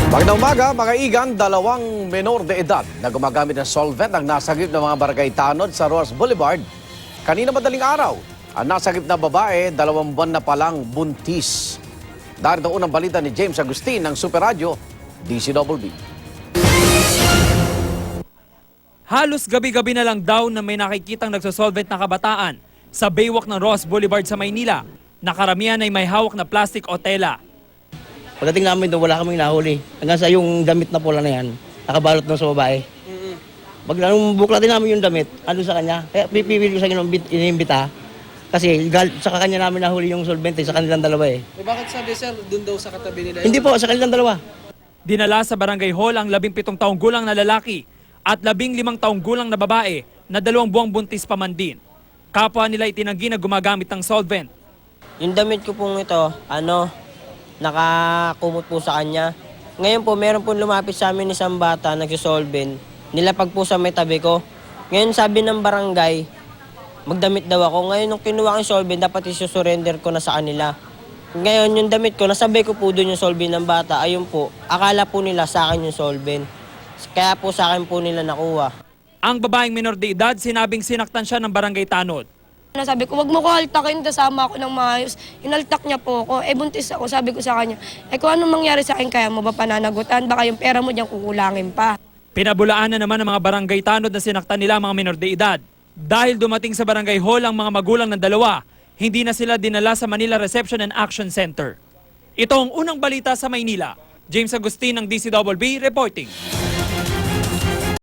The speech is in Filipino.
Magandang umaga, mga igan, dalawang menor de edad na gumagamit ng solvent ang nasagip ng mga barangay tanod sa Roas Boulevard. Kanina madaling araw, ang nasagip na babae, 2 buwan na palang buntis. Darito unang balita ni James Agustin ng Super Radio, DCWB. Halos gabi-gabi na lang daw na may nakikitang nagsosolvent na kabataan sa baywalk ng Roas Boulevard sa Maynila. Nakaramihan ay may hawak na plastic o tela. Pagdating namin doon, wala kaming nahuli. Hanggang sa yung damit na pula na yan, nakabalot na sa babae. Nung buklatin namin yung damit, ano sa kanya, kaya pipili ko sa inimbita. Kasi sa kanya namin nahuli yung solvente sa kanilang dalawa eh. Bakit sabi sir, dun daw sa katabi nila? Hindi po, sa kanilang dalawa. Dinala sa barangay hall ang 17 taong gulang na lalaki at 15 taong gulang na babae na 2 buwang buntis pa man din. Kapwa nila itinanggi na gumagamit ng solvent. Yung damit ko pong ito, nakakumot po sa kanya. Ngayon po, meron po lumapit sa amin isang bata, nagsisolvent. Nilapag po sa may tabi ko. Ngayon sabi ng barangay, magdamit daw ako. Ngayon nung kinuha ko yung solvent, dapat isusurrender ko na sa kanila. Ngayon yung damit ko, nasabay ko po doon yung solvent ng bata. Ayun po, akala po nila sa akin yung solvent. Kaya po sa akin po nila nakuha. Ang babaeng menor de edad, sinabing sinaktan siya ng barangay tanod. Sabi ko, wag mo ko haltakin, kasama ako ng maayos. Inaltak niya po ako, buntis ako. Sabi ko sa kanya, kung anong mangyari sa akin, kaya mo ba pananagutan? Baka yung pera mo diyan kukulangin pa. Pinabulaan na naman ng mga barangay tanod na sinaktan nila ang mga menor de edad. Dahil dumating sa barangay hall ang mga magulang ng dalawa, hindi na sila dinala sa Manila Reception and Action Center. Ito ang unang balita sa Maynila. James Agustin ng DCWB reporting.